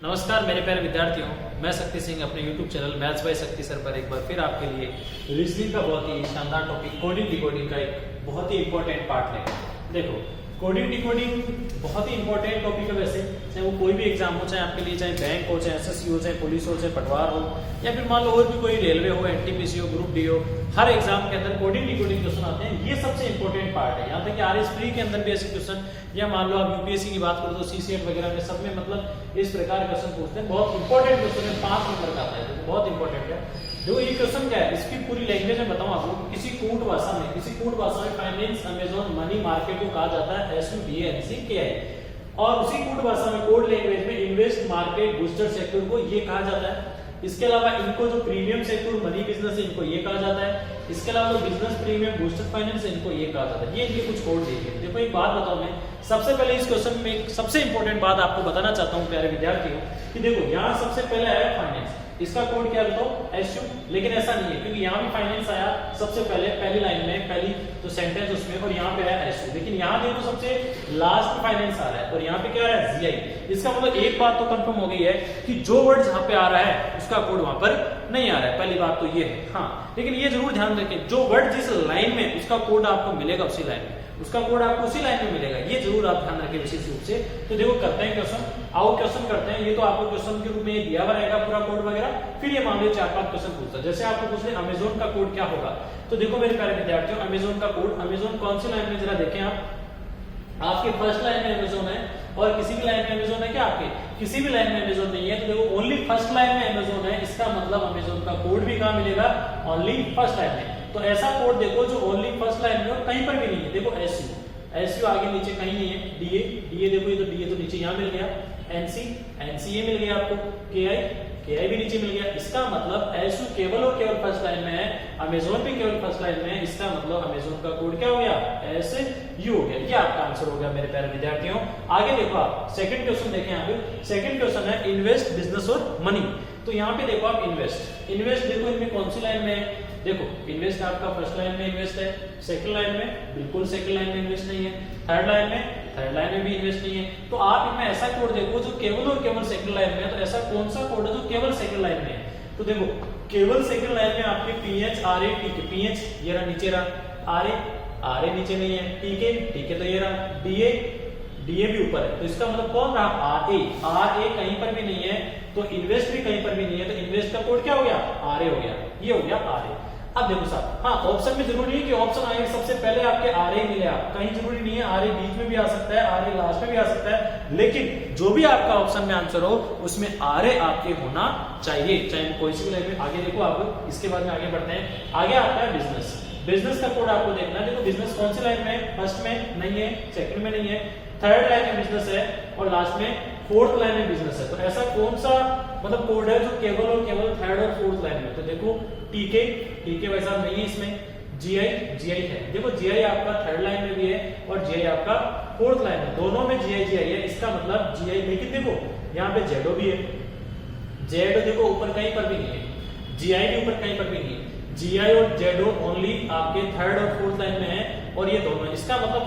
नमस्कार मेरे प्यारे विद्यार्थियों, मैं शक्ति सिंह अपने YouTube चैनल मैथ्स बाय शक्ति सर पर एक बार फिर आपके लिए रीजनिंग का बहुत ही शानदार टॉपिक कोडिंग डिकोडिंग का एक बहुत ही इंपॉर्टेंट पार्ट है। देखो, कोडिंग डिकोडिंग बहुत ही इंपॉर्टेंट टॉपिक है। वैसे चाहे वो कोई भी एग्जाम हो, चाहे आपके लिए चाहे बैंक हो, चाहे एसएससी हो, चाहे पुलिस हो, चाहे पटवार हो, या फिर मान लो और भी कोई रेलवे हो, एनटीपीसी हो, ग्रुप डी हो, हर एग्जाम के अंदर कोडिंग डिकोडिंग क्वेश्चन आते हैं। ये सबसे इंपॉर्टेंट पार्ट है। यहाँ तक कि आरएस प्री के अंदर भी ऐसे क्वेश्चन, या मान लो आप यूपीएससी की बात करो तो सीसीएट वगैरह में सब में मतलब इस प्रकार क्वेश्चन पूछते हैं। बहुत इंपॉर्टेंट क्वेश्चन है, 5 नंबर का आता है, तो बहुत इंपॉर्टेंट है। जो ये क्वेश्चन क्या है, इसकी पूरी लैंग्वेज में बताऊं आपको। किसी कूट भाषा में फाइनेंस, अमेजोन, मनी मार्केट को कहा जाता है SUBNCKI, और उसी कूट भाषा में कोड लैंग्वेज में इन्वेस्ट मार्केट बूस्टर सेक्टर को ये कहा जाता है। इसके अलावा इनको जो प्रीमियम सेक्टर मनी बिजनेस है, इनको ये कहा जाता है। इसके अलावा जो बिजनेस प्रीमियम बूस्टर फाइनेंस है, इनको ये कहा जाता है। ये इनके कुछ कोड देखिए। देखो, एक बात बताऊं मैं, सबसे पहले इस क्वेश्चन में एक सबसे इंपॉर्टेंट बात आपको बताना चाहता हूं प्यारे विद्यार्थियों, कि देखो यहाँ सबसे पहले आया फाइनेंस। इसका कोड क्या बताओ, SU, लेकिन ऐसा नहीं है, क्योंकि यहाँ भी फाइनेंस आया सबसे पहले पहली लाइन में, पहली तो सेंटेंस उसमें, और यहाँ पे आया SU। लेकिन यहाँ देखो सबसे लास्ट फाइनेंस आ रहा है, और यहाँ पे क्या आ रहा है, GI। इसका मतलब एक बात तो कंफर्म हो गई है कि जो वर्ड जहाँ पे आ रहा है उसका कोड वहां पर नहीं आ रहा है। पहली बात तो ये है। हाँ, लेकिन ये जरूर ध्यान रखें, जो वर्ड जिस लाइन में उसका कोड आपको मिलेगा, उसी लाइन में उसका कोड आपको उसी लाइन में मिलेगा। ये जरूर आप ध्यान रखें विशेष रूप से। तो देखो, करते हैं क्वेश्चन, आओ क्वेश्चन करते हैं। ये तो आपको क्वेश्चन के रूप में दिया हुआ रहेगा पूरा कोड वगैरह। फिर ये मान लो 4-5 क्वेश्चन पूछता है। जैसे आपको पूछ ले अमेजोन का कोड क्या होगा, तो देखो मेरे प्यारे विद्यार्थियों, अमेजोन का कोड, अमेजोन कौन सी लाइन में जरा देखें आप। आपके फर्स्ट लाइन में अमेजोन है, और किसी भी लाइन में अमेजोन है क्या? आपके किसी भी लाइन में अमेजोन नहीं है। तो देखो, ओनली फर्स्ट लाइन में अमेजोन है, इसका मतलब अमेजोन का कोड भी कहां मिलेगा? ओनली फर्स्ट लाइन में। तो ऐसा कोड देखो जो ओनली फर्स्ट लाइन में और कहीं पर भी नहीं है। देखो, SU आगे नीचे कहीं नहीं है। DA देखो, ये तो DA तो नीचे यहाँ मिल गया। NC ये मिल गया आपको। KI भी नीचे मिल गया। इसका मतलब SU केवल और केवल फर्स्ट लाइन में है, अमेजोन भी केवल फर्स्ट लाइन में है। इसका मतलब अमेजोन का कोड क्या हो गया? SU हो गया। ये आपका आंसर हो गया मेरे प्यारे विद्यार्थियों। आगे देखो, आप सेकंड क्वेश्चन देखें। यहाँ पे सेकंड क्वेश्चन है इन्वेस्ट, बिजनेस और मनी। तो यहाँ पे देखो आप, इन्वेस्ट देखो इनमें कौन सी लाइन में है। देखो, इन्वेस्ट आपका फर्स्ट लाइन में इन्वेस्ट है, सेकंड लाइन में बिल्कुल सेकंड लाइन में इन्वेस्ट नहीं है, थर्ड लाइन में भी इन्वेस्ट नहीं है। तो आप इनमें ऐसा कोड देखो जो केवल और केवल सेकंड लाइन में है। तो ऐसा कौन सा कोड है जो केवल सेकंड लाइन में है? तो देखो, केवल सेकंड लाइन में आपके PH RA TK, PH ये रहा नीचे रहा, RA नीचे नहीं है, TK तो ये रहा, DA भी ऊपर है। तो इसका मतलब कौन रहा? RA कहीं पर भी नहीं है, तो इन्वेस्ट भी कहीं पर भी नहीं है। तो इन्वेस्ट का कोड क्या हो गया? RA हो गया। ये हो गया RA। अब देखो साहब, हाँ, ऑप्शन में जरूरी है कि ऑप्शन आए सबसे पहले आपके RA मिले। आप कहीं जरूरी नहीं है, RA बीच में भी आ सकता है, RA लास्ट में भी आ सकता है, लेकिन जो भी आपका ऑप्शन में आंसर हो उसमें RA आपके होना चाहिए, चाहे कोई सी भी लाइन में। आगे देखो, आप इसके बाद में आगे बढ़ते हैं। आगे आता है बिजनेस का कोड आपको देखना है। देखो, बिजनेस कौन सी लाइन में? फर्स्ट में नहीं है, सेकंड में नहीं है, थर्ड लाइन में बिजनेस है, और लास्ट में फोर्थ लाइन में बिजनेस है। तो ऐसा कौन सा मतलब कोड है जो केवल और केवल थर्ड और फोर्थ लाइन में? तो देखो, TK वैसा नहीं है इसमें। GI है। देखो, GI आपका थर्ड लाइन में भी है और GI आपका फोर्थ लाइन में, दोनों में GI है। इसका मतलब GI, लेकिन देखो यहाँ पे ZO भी है। ZO देखो ऊपर कहीं पर भी नहीं है, GI भी ऊपर कहीं पर भी नहीं है। GI और ZO ओनली आपके थर्ड और फोर्थ लाइन में है, और ये दोनों। इसका मतलब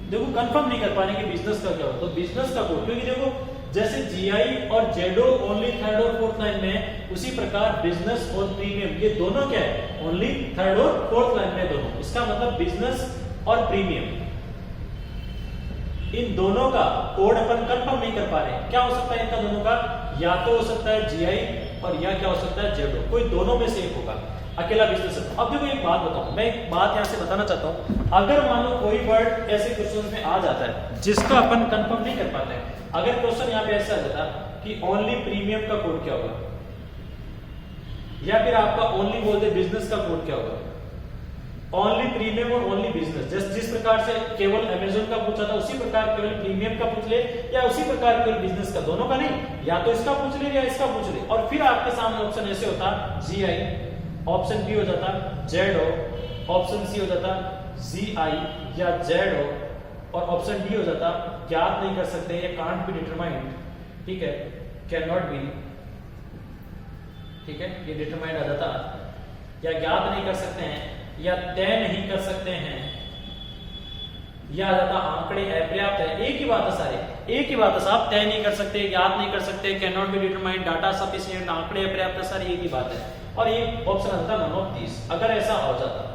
देखो, कंफर्म नहीं कर पा रहे कि बिजनेस का क्या हो। तो बिजनेस का कोड, क्योंकि देखो जैसे GI और ZO ओनली थर्ड और फोर्थ लाइन में है, उसी प्रकार बिजनेस और प्रीमियम ये दोनों क्या है? ओनली थर्ड और फोर्थ लाइन में दोनों। इसका मतलब बिजनेस और प्रीमियम, इन दोनों का कोड अपन कंफर्म नहीं कर पा रहे। क्या हो सकता है इनका दोनों का? या तो हो सकता है GI, और या क्या हो सकता है ZO। कोई दोनों में से एक होगा, अकेला बिजनेस है। अब देखो, एक बात बताऊं, मैं एक बात यहां से बताना चाहता हूं। अगर मान लो कोई वर्ड ऐसे क्वेश्चन में आ जाता है जिसका अपन कंफर्म नहीं कर पाते हैं, अगर क्वेश्चन यहाँ पे ऐसा आ जाता कि ओनली प्रीमियम का कोड क्या होगा, या फिर आपका ओनली बोलते बिजनेस का कोड क्या होगा, ओनली प्रीमियम और ओनली बिजनेस। जिस प्रकार से केवल अमेजोन का पूछा था, उसी प्रकार केवल प्रीमियम का पूछ ले, या उसी प्रकार केवल बिजनेस का, दोनों का नहीं, या तो इसका पूछ ले या इसका पूछ ले। और फिर आपके सामने ऑप्शन ऐसे होता GI, ऑप्शन B हो जाता ZO, ऑप्शन C हो जाता GI या ZO, और ऑप्शन D हो जाता ज्ञात नहीं कर सकते, ये कांट बी डिटरमाइंड। ठीक है, कैन नॉट बी, ठीक है, ये डिटरमाइंड आ जाता, या ज्ञात नहीं कर सकते हैं, या तय नहीं कर सकते हैं, या आ जाता आंकड़े अपर्याप्त है। एक ही बात है सारे, एक ही बात है साहब, तय नहीं कर सकते, ज्ञात नहीं कर सकते, can not be determined, data sufficient, आंकड़े पर्याप्त, सर एक ही बात है। और ये ऑप्शन आता नन ऑफ दीस। अगर ऐसा हो जाता,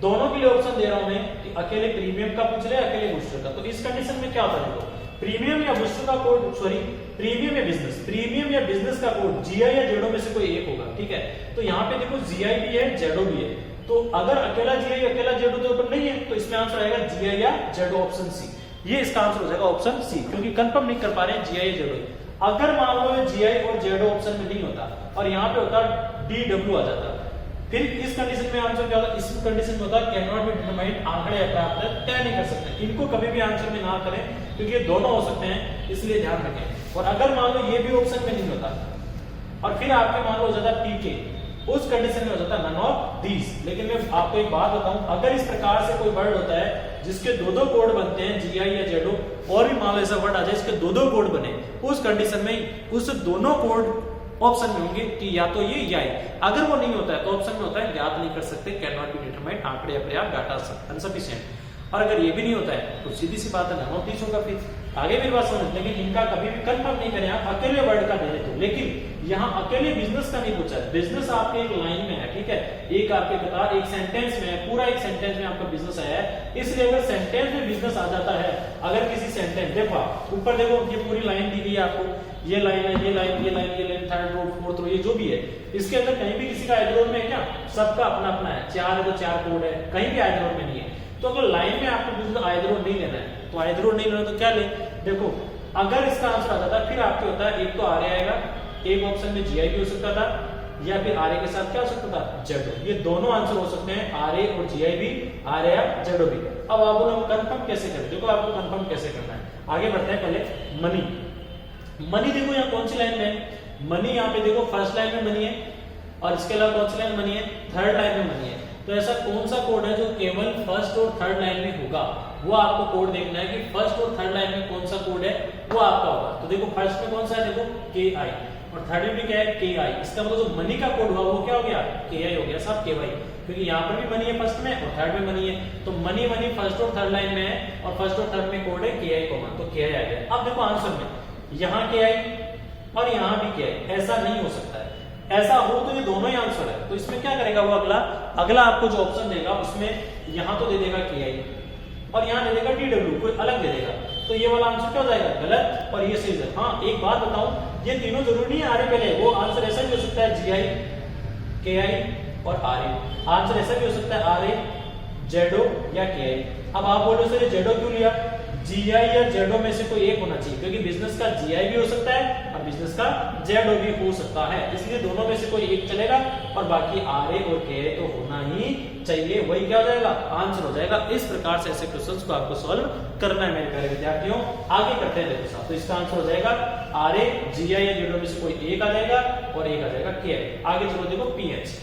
दोनों के लिए ऑप्शन दे रहा हूं मैं कि अकेले प्रीमियम का पूछ रहे, अकेले बूस्टर का, तो इस कंडीशन में क्या होता है, देखो प्रीमियम या बूस्टर का कोड, सॉरी प्रीमियम या बिजनेस का कोड जीआई या जेडो में से कोई एक होगा, ठीक है। तो यहाँ पे देखो जीआई भी है, जेडो भी है, तो अगर अकेला जीआई अकेला जेडो तो ओपन नहीं है, तो इसमें आंसर आएगा जीआई या जेडो, ऑप्शन सी। ये इसका आंसर हो जाएगा ऑप्शन सी, क्योंकि कंफर्म नहीं कर पा रहे हैं जीआई या जेडो। अगर मान लो जीआई और जेडो ऑप्शन में नहीं होता और यहाँ पे होता डीडब्ल्यू आ जाता, फिर इस कंडीशन में आंसर क्या होगा, इस कंडीशन में होता कैन नॉट बी डिटरमाइंड, आंकड़े प्राप्त तय नहीं कर सकते। इनको कभी भी आंसर में ना करें, क्योंकि ये दोनों हो सकते हैं, इसलिए ध्यान रखें। और अगर मान लो ये भी ऑप्शन में नहीं होता और फिर आपके मान लो हो जाता पीके, उस कंडीशन में हो जाता नन ऑफ दीस। लेकिन मैं आपको एक बात बताऊं, अगर इस प्रकार से कोई वर्ड होता है जिसके दो कोड बनते हैं, जीआई या जेडो, और भी मान लो ऐसा वर्ड आ जाए इसके दो कोड बने, उस कंडीशन में उस दोनों कोड ऑप्शन में होंगे कि या तो ये या ये। अगर वो नहीं होता है तो ऑप्शन में होता है ज्ञात नहीं कर सकते, कैन नॉट बी डिटरमाइंड, आंकड़े अपर्याप्त, डाटा अनसफिशिएंट। और अगर ये भी नहीं होता है तो सीधी सी बात है नन ऑफ दीस होगा। फिर आगे मेरी बात समझ, लेकिन इनका कभी भी कंफर्म नहीं करें आप, अकेले वर्ड का दे देते हो। लेकिन यहाँ अकेले बिजनेस का नहीं पूछा है, बिजनेस आपके एक लाइन में है, ठीक है, एक आपके कतार एक सेंटेंस में है, पूरा एक सेंटेंस में आपका बिजनेस आया है। इसलिए अगर सेंटेंस में बिजनेस आ जाता है, अगर किसी सेंटेंस, देखो ऊपर देखो ये पूरी लाइन दी गई है आपको, ये लाइन है, ये लाइन, ये लाइन, ये line, third row, fourth row, ये जो भी है, इसके अंदर कहीं भी किसी का आइड्रोन में है क्या, सबका अपना अपना है, चार है तो चार कोड है, कहीं भी आइड्रोन में नहीं है। तो अगर लाइन में आपको बिजनेस आइड्रोन नहीं लेना है, तो आइड्रोन नहीं लेना तो क्या ले, देखो अगर इसका आंसर आ जाता फिर आपके होता है एक तो आर आएगा, एक ऑप्शन में जीआई भी हो सकता था, या फिर आर के साथ क्या हो सकता था, जेडो। ये दोनों आंसर हो सकते हैं, आर और जीआई भी, आर या जेडो भी। अब आप बोलो कंफर्म कैसे करें, देखो आपको कंफर्म कैसे करना है, आगे बढ़ते हैं। पहले मनी देखो यहाँ कौन सी लाइन में है, मनी यहाँ पे देखो फर्स्ट लाइन में मनी है, और इसके अलावा कौन सी लाइन मनी है, थर्ड लाइन में मनी है। तो ऐसा कौन सा कोड है जो केवल फर्स्ट और थर्ड लाइन में होगा, वो आपको कोड देखना है कि फर्स्ट और थर्ड लाइन में कौन सा कोड है वो आपका होगा। तो देखो फर्स्ट में कौन सा है, देखो के आई, और थर्ड में भी क्या है, के आई। इसका मतलब जो मनी का कोड हुआ वो क्या हो गया, के आई हो गया साहब, के वाई, क्योंकि यहाँ पर भी मनी है फर्स्ट में और थर्ड में मनी है, तो मनी फर्स्ट और थर्ड लाइन में है, और फर्स्ट और थर्ड में कोड है के आई कॉमन, तो के आई आ गया। अब देखो आंसर में यहाँ के आई और यहाँ भी के आई, ऐसा नहीं हो सकता है। ऐसा हो तो ये दोनों ही आंसर है, तो इसमें क्या करेगा वो अगला आपको जो ऑप्शन देगा उसमें यहाँ तो दे देगा के आई और यहाँ दे देगा डीडब्ल्यू, कोई अलग दे देगा, तो ये वाला आंसर क्या हो जाएगा, गलत, और ये सही है। हाँ एक बात बताऊं, ये तीनों जरूरी नहीं है आर पहले, वो आंसर ऐसा भी हो सकता है जीआई, के आई और आर ए, आंसर ऐसा भी हो सकता है आर ए, जेडो या के आई। अब आप बोलो सर जेडो क्यों लिया, जीआई या जेडो में से कोई एक होना चाहिए, क्योंकि बिजनेस का जीआई भी हो सकता है और बिजनेस का जेडो भी हो सकता है, इसलिए दोनों में से कोई एक चलेगा और बाकी आर ए और के तो होना ही चाहिए, वही क्या हो जाएगा, आंसर हो जाएगा। इस प्रकार से ऐसे क्वेश्चंस को आपको सॉल्व करना है मेरे प्यारे विद्यार्थियों। आगे करते हैं देखो साहब, तो इसका आंसर हो जाएगा आर ए, जीआई या जेडो में से कोई एक आ जाएगा और एक आ जाएगा के आई। आगे चलो देखो पीएच,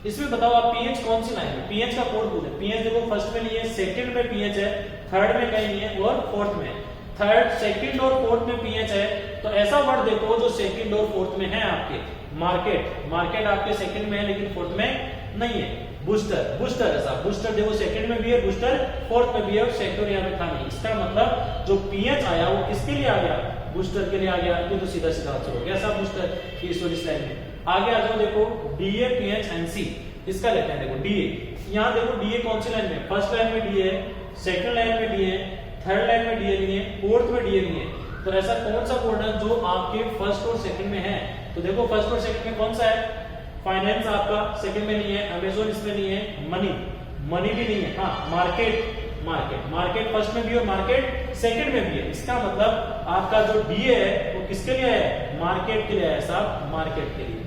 इसमें बताओ आप पीएच कौन सी लाइन में, पीएच का कोड पूछे, पीएच देखो फर्स्ट में नहीं है, सेकंड में पीएच है, थर्ड में कहीं नहीं है और फोर्थ में, थर्ड सेकंड और फोर्थ में पीएच है। तो ऐसा वर्ड देखो जो सेकंड और फोर्थ में है आपके, मार्केट आपके सेकंड में है लेकिन फोर्थ में नहीं है। बूस्टर है साहब, बूस्टर देखो सेकंड में भी है, बूस्टर फोर्थ में भी है और सेक्टर यहाँ पे था नहीं। इसका मतलब जो पीएच आया वो किसके लिए आ गया, बूस्टर के लिए आ गया, ये तो सीधा आंसर हो गया साहब बूस्टर की इस लाइन में। आगे आ जाओ देखो डीए, पीएच, एनसी, इसका लेते हैं देखो डीए। यहाँ देखो डीए कौन सी लाइन में, फर्स्ट लाइन में डीए है, सेकंड लाइन में डीए, थर्ड लाइन में डीए नहीं है, फोर्थ में डीए नहीं है। तो ऐसा कौन सा कोड है जो आपके फर्स्ट और सेकंड में है, तो देखो फर्स्ट और सेकंड में कौन सा है, फाइनेंस आपका सेकंड में नहीं है, अमेजोन इसमें नहीं है, मनी भी नहीं है, हाँ मार्केट फर्स्ट में भी और मार्केट सेकंड में भी है। इसका मतलब आपका जो डीए है वो किसके लिए है, मार्केट के लिए है साहब, मार्केट के लिए।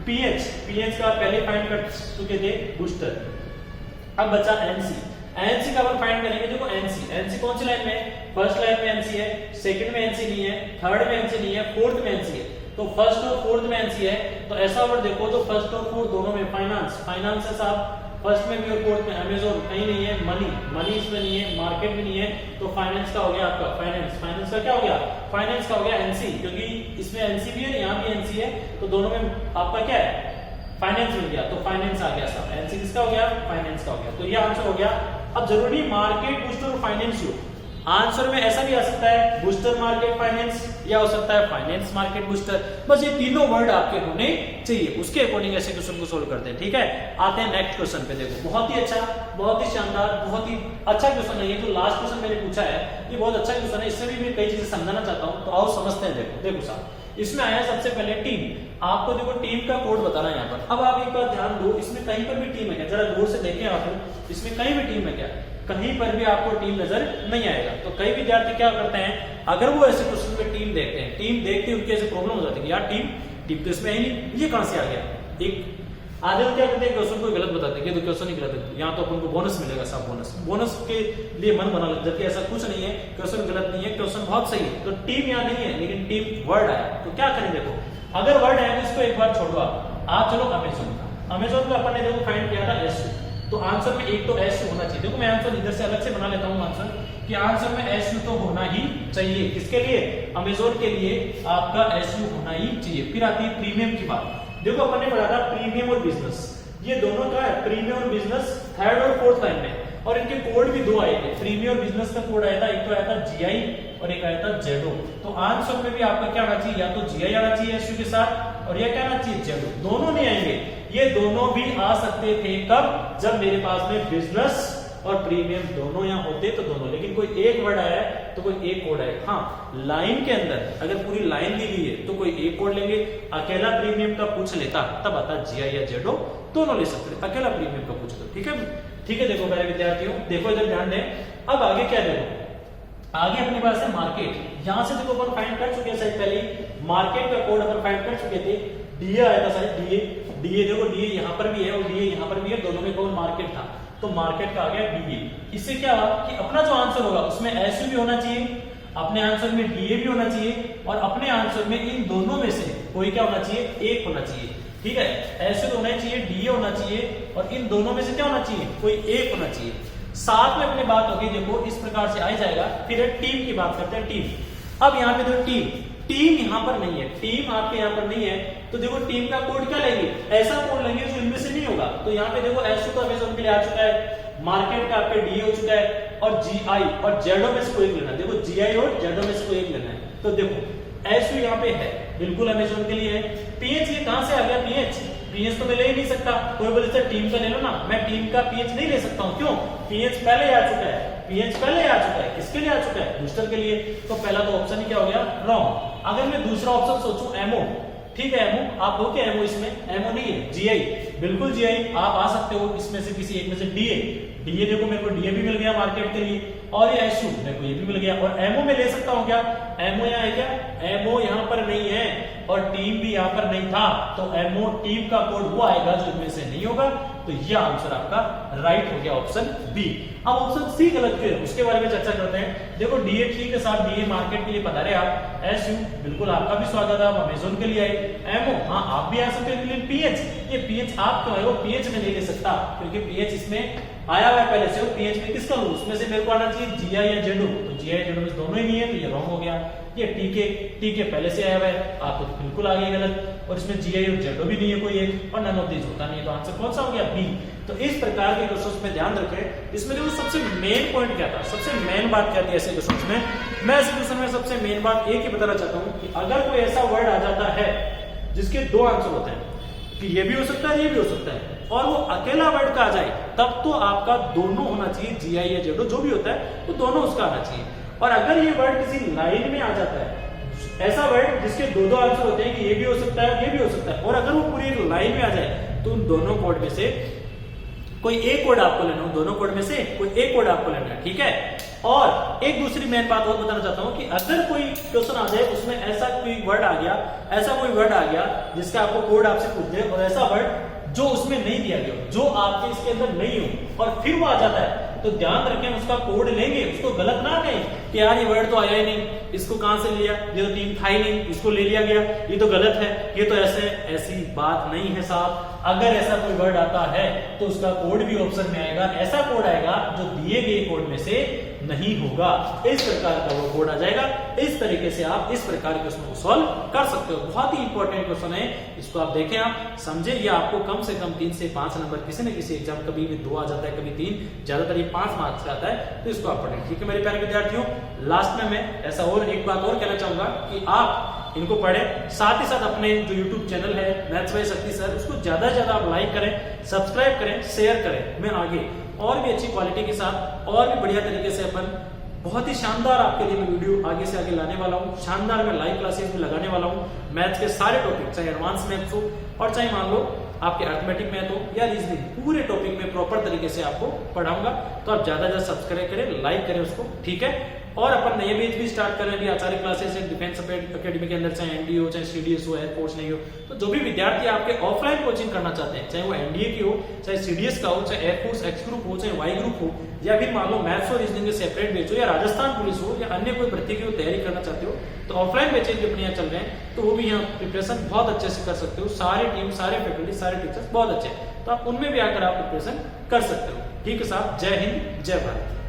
पीएच का पहले फाइंड कर चुके थे, बूस्टर। अब बचा एनसी का अपन फाइंड करेंगे। देखो एनसी कौन सी लाइन में, फर्स्ट लाइन में एनसी है, सेकंड में एनसी नहीं है, थर्ड में एनसी नहीं है, फोर्थ में एनसी है। तो फर्स्ट और फोर्थ में एनसी है, तो ऐसा वर्ड देखो जो फर्स्ट और फोर्थ दोनों में, फाइनेंस है साहब, फर्स्ट में भी और फोर्थ में, अमेजोन कहीं नहीं है, मनी इसमें नहीं है, मार्केट भी नहीं है, तो फाइनेंस का हो गया आपका, फाइनेंस का क्या हो गया, फाइनेंस का हो गया एनसी, क्योंकि इसमें एनसी भी है यहाँ भी एनसी है, तो दोनों में आपका क्या है, फाइनेंस मिल गया, तो फाइनेंस आ गया साहब, एनसी किसका हो गया, फाइनेंस का हो गया। तो ये आंसर हो गया। अब जरूरी मार्केट, बूस्टर और फाइनेंस हो, आंसर में ऐसा भी आ सकता है बूस्टर मार्केट फाइनेंस, या हो सकता है फाइनेंस मार्केट बूस्टर। बस ये तीनों वर्ड आपके होने चाहिए, उसके अकॉर्डिंग ऐसे क्वेश्चन को सोल्व करते हैं। ठीक है, आते हैं नेक्स्ट क्वेश्चन पे। देखो बहुत ही अच्छा, बहुत ही शानदार, बहुत ही अच्छा क्वेश्चन है ये। जो लास्ट क्वेश्चन मैंने पूछा है ये बहुत अच्छा क्वेश्चन है, इससे भी मैं कई चीजें समझाना चाहता हूँ। तो आओ समझते हैं। देखो साहब, इसमें आया सबसे पहले टीम। आपको देखो टीम का कोड बताना है यहाँ पर। अब आप एक बार ध्यान दो, इसमें कहीं पर भी टीम है क्या? जरा गौर से देखें आप, इसमें कहीं भी टीम है क्या? कहीं पर भी आपको टीम नजर नहीं आएगा। तो कई विद्यार्थी क्या करते हैं, अगर वो ऐसे क्वेश्चन में टीम देखते हैं, टीम देखते उनके ऐसे प्रॉब्लम हो जाती है, यार टीम तो इसमें है ही नहीं, ये कहां से आ गया? एक आधे क्या करते हैं, क्वेश्चन को गलत बताते हैं कि तो क्वेश्चन ही गलत है, यहाँ तो अपन को बोनस मिलेगा। सब बोनस के लिए मन बना लेते, जबकि ऐसा कुछ नहीं है, क्वेश्चन गलत नहीं है, क्वेश्चन बहुत सही है। तो टीम यहाँ नहीं है, लेकिन टीम वर्ड आया। तो क्या करें? देखो अगर वर्ड आया तो इसको एक बार छोड़ो आप चलो अमेजोन का अपन ने देखो फाइंड किया था एस। तो आंसर में एक तो एस होना चाहिए। देखो मैं आंसर इधर से अलग से बना लेता हूँ आंसर, कि आंसर में एस तो होना ही चाहिए। किसके लिए? अमेजोन के लिए आपका एस होना ही चाहिए। फिर आती है प्रीमियम की बात। देखो अपन ने पढ़ा था प्रीमियम और बिजनेस, ये दोनों का है, प्रीमियम और बिजनेस थर्ड और फोर्थ लाइन में, और इनके कोड भी दो आए थे। प्रीमियम और बिजनेस का कोड आया था, एक तो आया था जीआई और एक आया था जेडो। तो आंसर में भी आपका क्या आना चाहिए? या तो जीआई आना चाहिए एसयू के साथ, और यह क्या आना चाहिए? जेडो। दोनों नहीं आएंगे, ये दोनों भी आ सकते थे कब? जब मेरे पास में बिजनेस और प्रीमियम दोनों यहाँ होते तो दोनों, लेकिन कोई एक वर्ड आया है तो कोई एक कोड आएगा। हाँ, लाइन के अंदर अगर पूरी लाइन दी गई है तो कोई एक कोड लेंगे। अकेला प्रीमियम का पूछ लेता तब आता जीआई या जेडो, दोनों ले सकते थे। अकेला प्रीमियम का पूछ लो, ठीक है। देखो मेरे विद्यार्थियों, देखो इधर ध्यान दें। अब आगे क्या देखो, आगे अपने पास है मार्केट। यहां से देखो अपन फाइंड कर चुके हैं शायद पहले ही, मार्केट का कोड अपन फाइंड कर चुके थे। डीए आया था शायद, डीए देखो, डीए यहां पर भी है और डीए यहां पर भी है, दोनों में कौन मार्केट था, तो मार्केट का आ गया डीए। इससे क्या हुआ कि अपना जो आंसर होगा उसमें एसयू भी होना चाहिए, अपने आंसर में डीए भी होना चाहिए, और अपने आंसर में इन दोनों में से कोई क्या होना चाहिए? एक होना चाहिए। ठीक है, एसयू तो होना चाहिए, डीए होना चाहिए, और इन दोनों में से क्या होना चाहिए? कोई एक होना चाहिए। साथ में अपनी बात होगी, देखो इस प्रकार से आ जाएगा। फिर टीम की बात करते हैं। टीम, अब यहाँ पे देखो टीम यहाँ पर नहीं है, टीम आपके यहाँ पर नहीं है, तो देखो टीम का कोड क्या लेंगे? ऐसा कोड लेंगे जो इनमें से नहीं होगा। तो यहाँ पे देखो एसयू तो अमेजोन के लिए आ चुका है, मार्केट का आपके डीए हो चुका है, और जीआई और जेडो में से कोई एक लेना है। देखो जीआई और जेडो में से कोई एक लेना है। तो देखो एसयू यहाँ पे है, बिल्कुल अमेजोन के लिए है। पीएच ये कहां से आ गया? पीएच तो मैं ले ही नहीं सकता। कोई बोले सर टीम का ले लो ना, मैं टीम का पीएच नहीं ले सकता हूं। क्यों? पीएच पहले आ चुका है, पीएच पहले आ चुका है। किसके लिए आ चुका है? बूस्टर के लिए। तो पहला तो ऑप्शन ही क्या हो गया? रॉन्ग। अगर मैं दूसरा ऑप्शन सोचूं एमओ, ठीक है एमओ, आप हो क्या एमओ? इसमें एमओ नहीं है, जीआई, बिल्कुल जीआई आप आ सकते हो इसमें से किसी एक में से। डीए देखो मेरे को डीए भी मिल गया मार्केट के लिए, और ये एसयू मेरे को ये भी मिल गया, और एमओ में ले सकता हूं क्या? एमओ यहाँ है क्या? एमओ यहाँ पर नहीं है, और टीम भी यहाँ पर नहीं था। तो एमओ टीम का कोड वो आएगा जो इनमें से नहीं होगा। तो यह आंसर आपका राइट हो गया, ऑप्शन बी। अब ऑप्शन सी गलत क्यों है उसके बारे में चर्चा करते हैं। देखो डीए टी के साथ डीए मार्केट के लिए पधारे आप, एसयू बिल्कुल आपका भी स्वागत है, आप अमेजोन के लिए आए। एमओ हाँ आप भी आ सकते हैं, लेकिन पीएच, ये पीएच आप क्यों आए? वो पीएच में नहीं ले सकता, क्योंकि पीएच इसमें आया हुआ है पहले से। पीएच में किसका लूं? उसमें से मेरे को आना चाहिए जीआई या जेडो। तो जीआई जेडो में दोनों ही नहीं है, तो ये रॉन्ग हो गया। ये टीके पहले से आया हुआ है, आप तो बिल्कुल आ गए गलत, और इसमें जीआई और जेडो भी नहीं है कोई एक, और नन ऑफ दिस होता नहीं है। तो आंसर कौन सा हो गया? बी। तो इस प्रकार के क्वेश्चंस में ध्यान रखें। इसमें देखो सबसे मेन पॉइंट क्या था, सबसे मेन बात क्या थी ऐसे क्वेश्चंस में? मैं इस क्वेश्चन में सबसे मेन बात एक ही बताना चाहता हूं कि अगर कोई ऐसा वर्ड आ जाता है जिसके दो आंसर होते हैं, कि ये भी हो सकता है ये भी हो सकता है, और वो अकेला वर्ड का आ जाए, तब तो आपका दोनों होना चाहिए, जीआई या जेडो जो भी होता है वो दोनों उसका आना चाहिए। और अगर ये वर्ड किसी लाइन में आ जाता है, ऐसा वर्ड जिसके दो आंसर होते हैं कि ये भी हो सकता है ये भी हो सकता है, और अगर वो पूरी एक लाइन में आ जाए, तो उन दोनों कोड में से कोई एक कोड आपको लेना, दोनों कोड में से कोई एक कोड आपको लेना है। ठीक है, और एक दूसरी मेन बात और बताना चाहता हूं कि अगर कोई क्वेश्चन आ जाए उसमें ऐसा कोई वर्ड आ गया, ऐसा कोई वर्ड आ गया जिसका आपको कोड आपसे पूछ दे, और ऐसा वर्ड जो उसमें नहीं दिया गया, जो आपके इसके अंदर नहीं हो, और फिर वो आ जाता है, तो ध्यान रखें उसका कोड लेंगे, उसको गलत ना कहें कि यार ये वर्ड तो आया ही नहीं, इसको कहां से लिया, ये तो टीम था ही नहीं, इसको ले लिया गया, ये तो गलत है, ये तो ऐसे। ऐसी बात नहीं है साहब। अगर ऐसा कोई वर्ड आता है तो उसका कोड भी ऑप्शन में आएगा, ऐसा कोड आएगा जो दिए गए कोड में से नहीं होगा। इस प्रकार का वो कोड आ जाएगा। इस तरीके से आप इस प्रकार के क्वेश्चन को सॉल्व कर सकते हो। बहुत ही इंपॉर्टेंट क्वेश्चन है, इसको आप देखें, आप समझे। ये आपको कम से कम 3 से 5 नंबर किसी न किसी एग्जाम, कभी भी 2 आ जाता है, कभी 3, ज्यादातर ये 5 मार्क्स का आता है, तो इसको आप पढ़ें। ठीक है मेरे प्यारे विद्यार्थियों, लास्ट में मैं ऐसा और एक बात और कहना चाहूंगा कि आप इनको पढ़ें, साथ ही साथ अपने जो YouTube चैनल है मैथ्स बाय शक्ति सर, उसको ज्यादा से ज्यादा आप लाइक करें, सब्सक्राइब करें, शेयर करें। मैं आगे और भी अच्छी क्वालिटी के साथ और भी बढ़िया तरीके से अपन बहुत ही शानदार आपके लिए मैं वीडियो आगे से आगे लाने वाला हूँ। शानदार मैं लाइव क्लासेस भी लगाने वाला हूँ। मैथ्स के सारे टॉपिक, चाहे एडवांस मैथ्स हो और चाहे मान लो आपके अरिथमेटिक मैथ हो या रीजनिंग, पूरे टॉपिक में प्रॉपर तरीके से आपको पढ़ाऊंगा। तो आप ज्यादा से ज्यादा सब्सक्राइब करें, लाइक करें उसको, ठीक है। और अपन नए बैच भी स्टार्ट कर रहे हैं अभी आचार्य क्लासेस है डिफेंस अकेडमी के अंदर, चाहे एनडीए हो, चाहे सीडीएस हो, एयरफोर्स नहीं हो, तो जो भी विद्यार्थी आपके ऑफलाइन कोचिंग करना चाहते हैं, चाहे वो एनडीए की हो, चाहे सीडीएस का हो, चाहे एयरफोर्स एक्स ग्रुप हो, चाहे वाई ग्रुप हो, या फिर मान लो मैथ्स और रीजनिंग के सेपरेट बैच हो, या राजस्थान पुलिस हो, या अन्य कोई भर्ती की तैयारी करना चाहते हो, तो ऑफलाइन बैचेज भी अपने यहाँ चल रहे हैं, तो वो भी यहाँ प्रिपरेशन बहुत अच्छे से कर सकते हो। सारे टीम, सारे फैकल्टी, सारे टीचर्स बहुत अच्छे हैं, तो आप उनमें भी आकर आप प्रिपरेशन कर सकते हो। ठीक है साहब, जय हिंद, जय भारत।